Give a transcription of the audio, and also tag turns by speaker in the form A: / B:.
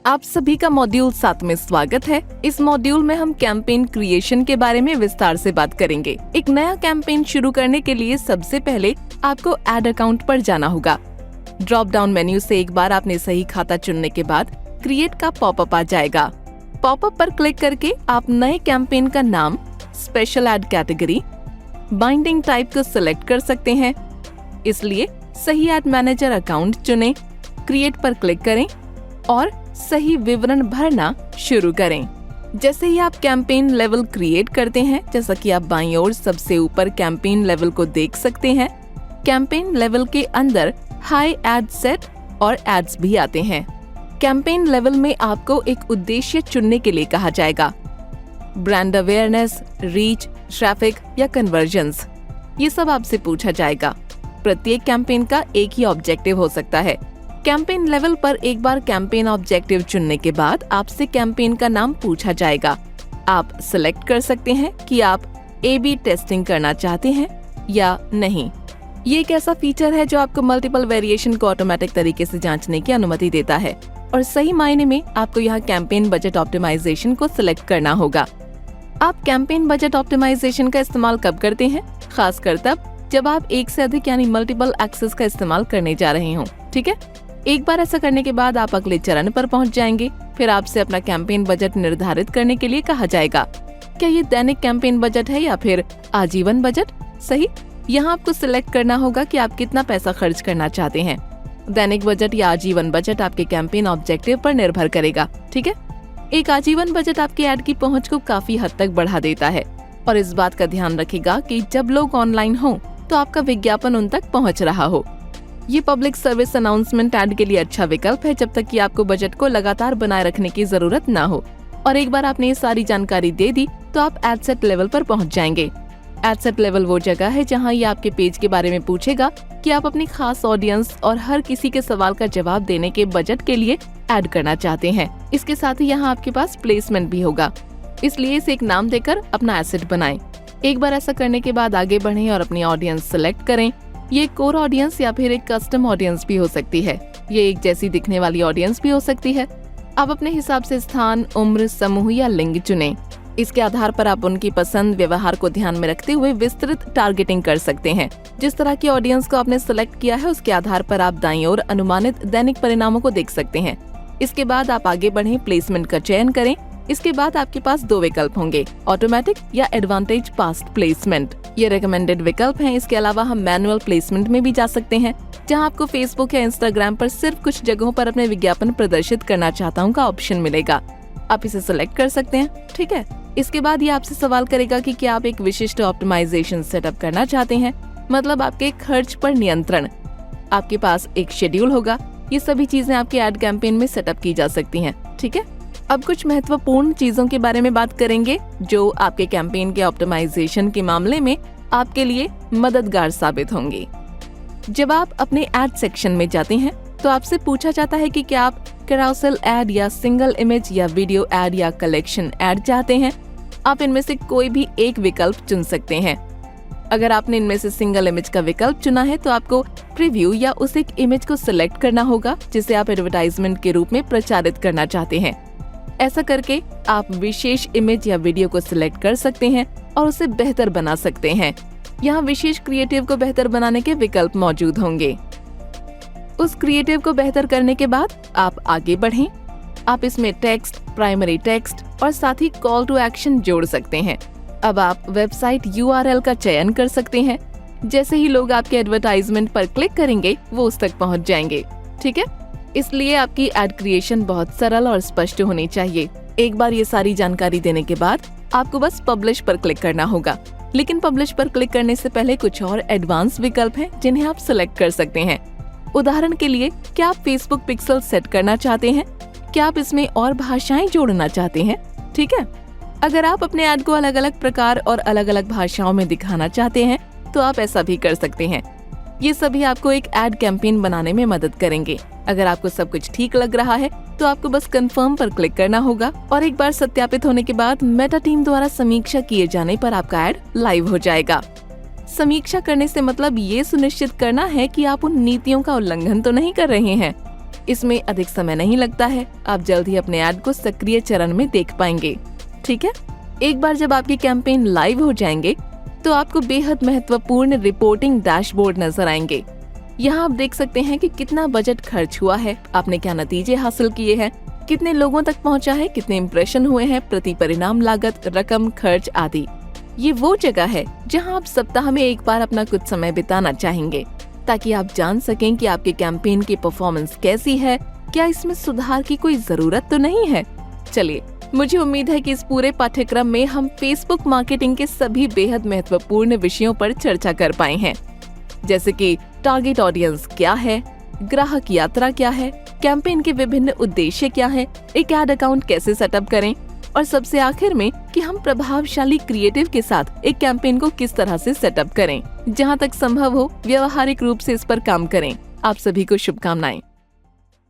A: आप सभी का मॉड्यूल 7 में स्वागत है। इस मॉड्यूल में हम कैंपेन क्रिएशन के बारे में विस्तार से बात करेंगे। एक नया कैंपेन शुरू करने के लिए सबसे पहले आपको एड अकाउंट पर जाना होगा। ड्रॉप डाउन मेन्यू से एक बार आपने सही खाता चुनने के बाद क्रिएट का पॉपअप आ जाएगा। पॉपअप पर क्लिक करके आप नए कैंपेन का नाम, special ad category, binding type को सिलेक्ट कर सकते हैं। इसलिए सही एड मैनेजर अकाउंट चुनें, क्रिएट पर क्लिक करें और सही विवरण भरना शुरू करें। जैसे ही आप कैंपेन लेवल क्रिएट करते हैं, जैसा कि आप बाईं ओर सबसे ऊपर कैंपेन लेवल को देख सकते हैं, कैंपेन लेवल के अंदर हाई एड सेट और एड्स भी आते हैं। कैंपेन लेवल में आपको एक उद्देश्य चुनने के लिए कहा जाएगा। ब्रांड अवेयरनेस, रीच, ट्रैफिक या कन्वर्जन्स, ये सब आपसे पूछा जाएगा। प्रत्येक कैंपेन का एक ही ऑब्जेक्टिव हो सकता है। कैंपेन लेवल पर एक बार कैंपेन ऑब्जेक्टिव चुनने के बाद आपसे कैंपेन का नाम पूछा जाएगा। आप सिलेक्ट कर सकते हैं कि आप A/B टेस्टिंग करना चाहते हैं या नहीं। ये एक ऐसा फीचर है जो आपको मल्टीपल वेरिएशन को ऑटोमेटिक तरीके से जांचने की अनुमति देता है और सही मायने में आपको यहाँ कैंपेन बजट ऑप्टिमाइजेशन को सिलेक्ट करना होगा। आप कैंपेन बजट ऑप्टिमाइजेशन का इस्तेमाल कब करते हैं? खासकर तब जब आप एक से अधिक यानी मल्टीपल एक्सेस का इस्तेमाल करने जा रहे हों। ठीक है, एक बार ऐसा करने के बाद आप अगले चरण पर पहुंच जाएंगे। फिर आपसे अपना कैंपेन बजट निर्धारित करने के लिए कहा जाएगा। क्या ये दैनिक कैंपेन बजट है या फिर आजीवन बजट? सही, यहाँ आपको सिलेक्ट करना होगा कि आप कितना पैसा खर्च करना चाहते हैं। दैनिक बजट या आजीवन बजट आपके कैंपेन ऑब्जेक्टिव पर निर्भर करेगा। ठीक है, एक आजीवन बजट आपके ऐड की पहुँच को काफी हद तक बढ़ा देता है और इस बात का ध्यान रखेगा कि जब लोग ऑनलाइन हों तो आपका विज्ञापन उन तक पहुँच रहा हो। ये पब्लिक सर्विस अनाउंसमेंट ऐड के लिए अच्छा विकल्प है जब तक कि आपको बजट को लगातार बनाए रखने की जरूरत ना हो। और एक बार आपने ये सारी जानकारी दे दी तो आप एड सेट लेवल पर पहुंच जाएंगे। एड सेट लेवल वो जगह है जहां ये आपके पेज के बारे में पूछेगा कि आप अपनी खास ऑडियंस और हर किसी के सवाल का जवाब देने के बजट के लिए ऐड करना चाहते हैं। इसके साथ ही यहाँ आपके पास प्लेसमेंट भी होगा, इसलिए इसे एक नाम देकर अपना एसेट बनाएं। एक बार ऐसा करने के बाद आगे बढ़ें और अपनी ऑडियंस सिलेक्ट करें। ये कोर ऑडियंस या फिर एक कस्टम ऑडियंस भी हो सकती है। ये एक जैसी दिखने वाली ऑडियंस भी हो सकती है। आप अपने हिसाब से स्थान, उम्र, समूह या लिंग चुनें। इसके आधार पर आप उनकी पसंद, व्यवहार को ध्यान में रखते हुए विस्तृत टारगेटिंग कर सकते हैं। जिस तरह की ऑडियंस को आपने सिलेक्ट किया है उसके आधार पर आप दाईं ओर अनुमानित दैनिक परिणामों को देख सकते हैं। इसके बाद आप आगे बढ़ें, प्लेसमेंट का चयन करें। इसके बाद आपके पास 2 विकल्प होंगे, ऑटोमेटिक या एडवांटेज पास्ट प्लेसमेंट। ये रिकमेंडेड विकल्प हैं। इसके अलावा हम मैनुअल प्लेसमेंट में भी जा सकते हैं, जहां आपको फेसबुक या इंस्टाग्राम पर सिर्फ कुछ जगहों पर अपने विज्ञापन प्रदर्शित करना चाहता हूं का ऑप्शन मिलेगा। आप इसे सिलेक्ट कर सकते हैं। ठीक है, इसके बाद ये आपसे सवाल करेगा कि क्या आप एक विशिष्ट ऑप्टिमाइजेशन सेटअप करना चाहते हैं, मतलब आपके खर्च पर नियंत्रण। आपके पास एक शेड्यूल होगा। ये सभी चीजें आपके एड कैंपेन में सेटअप की जा सकती हैं। ठीक है, अब कुछ महत्वपूर्ण चीजों के बारे में बात करेंगे जो आपके कैंपेन के ऑप्टिमाइजेशन के मामले में आपके लिए मददगार साबित होंगे। जब आप अपने एड सेक्शन में जाते हैं तो आपसे पूछा जाता है कि क्या आप कैरोसेल एड या सिंगल इमेज या वीडियो एड या कलेक्शन एड चाहते हैं। आप इनमें से कोई भी एक विकल्प चुन सकते हैं। अगर आपने इनमें से सिंगल इमेज का विकल्प चुना है तो आपको प्रीव्यू या उस एक इमेज को सिलेक्ट करना होगा जिसे आप एडवर्टाइजमेंट के रूप में प्रचारित करना चाहते हैं। ऐसा करके आप विशेष इमेज या वीडियो को सिलेक्ट कर सकते हैं और उसे बेहतर बना सकते हैं। यहाँ विशेष क्रिएटिव को बेहतर बनाने के विकल्प मौजूद होंगे। उस क्रिएटिव को बेहतर करने के बाद आप आगे बढ़ें। आप इसमें टेक्स्ट, प्राइमरी टेक्स्ट और साथ ही कॉल टू एक्शन जोड़ सकते हैं। अब आप वेबसाइट URL का चयन कर सकते हैं। जैसे ही लोग आपके एडवर्टाइजमेंट पर क्लिक करेंगे वो उस तक पहुँच जाएंगे। ठीक है, इसलिए आपकी एड क्रिएशन बहुत सरल और स्पष्ट होनी चाहिए। एक बार ये सारी जानकारी देने के बाद आपको बस पब्लिश पर क्लिक करना होगा। लेकिन पब्लिश पर क्लिक करने से पहले कुछ और एडवांस विकल्प हैं जिन्हें आप सिलेक्ट कर सकते हैं। उदाहरण के लिए, क्या आप फेसबुक पिक्सल सेट करना चाहते हैं? क्या आप इसमें और भाषाएं जोड़ना चाहते हैं? ठीक है, अगर आप अपने ऐड को अलग अलग प्रकार और अलग अलग भाषाओं में दिखाना चाहते हैं तो आप ऐसा भी कर सकते हैं। ये सभी आपको एक एड कैंपेन बनाने में मदद करेंगे। अगर आपको सब कुछ ठीक लग रहा है तो आपको बस कंफर्म पर क्लिक करना होगा और एक बार सत्यापित होने के बाद मेटा टीम द्वारा समीक्षा किए जाने पर आपका ऐड लाइव हो जाएगा। समीक्षा करने से मतलब ये सुनिश्चित करना है कि आप उन नीतियों का उल्लंघन तो नहीं कर रहे हैं। इसमें अधिक समय नहीं लगता है, आप जल्द ही अपने ऐड को सक्रिय चरण में देख पाएंगे। ठीक है, एक बार जब आपकी कैंपेन लाइव हो जाएंगे तो आपको बेहद महत्वपूर्ण रिपोर्टिंग डैशबोर्ड नजर आएंगे। यहाँ आप देख सकते हैं कि कितना बजट खर्च हुआ है, आपने क्या नतीजे हासिल किए हैं, कितने लोगों तक पहुँचा है, कितने इम्प्रेशन हुए हैं, प्रति परिणाम लागत, रकम, खर्च आदि। ये वो जगह है जहाँ आप सप्ताह में एक बार अपना कुछ समय बिताना चाहेंगे, ताकि आप जान सकें कि आपके कैंपेन की परफॉर्मेंस कैसी है, क्या इसमें सुधार की कोई जरूरत तो नहीं है। चलिए, मुझे उम्मीद है कि इस पूरे पाठ्यक्रम में हम फेसबुक मार्केटिंग के सभी बेहद महत्वपूर्ण विषयों पर चर्चा कर पाए हैं, जैसे कि टारगेट ऑडियंस क्या है, ग्राहक यात्रा क्या है, कैंपेन के विभिन्न उद्देश्य क्या है, एक एड अकाउंट कैसे सेटअप करें, और सबसे आखिर में कि हम प्रभावशाली क्रिएटिव के साथ एक कैंपेन को किस तरह से सेटअप करें। जहां तक संभव हो व्यवहारिक रूप से इस पर काम करें। आप सभी को शुभकामनाएं।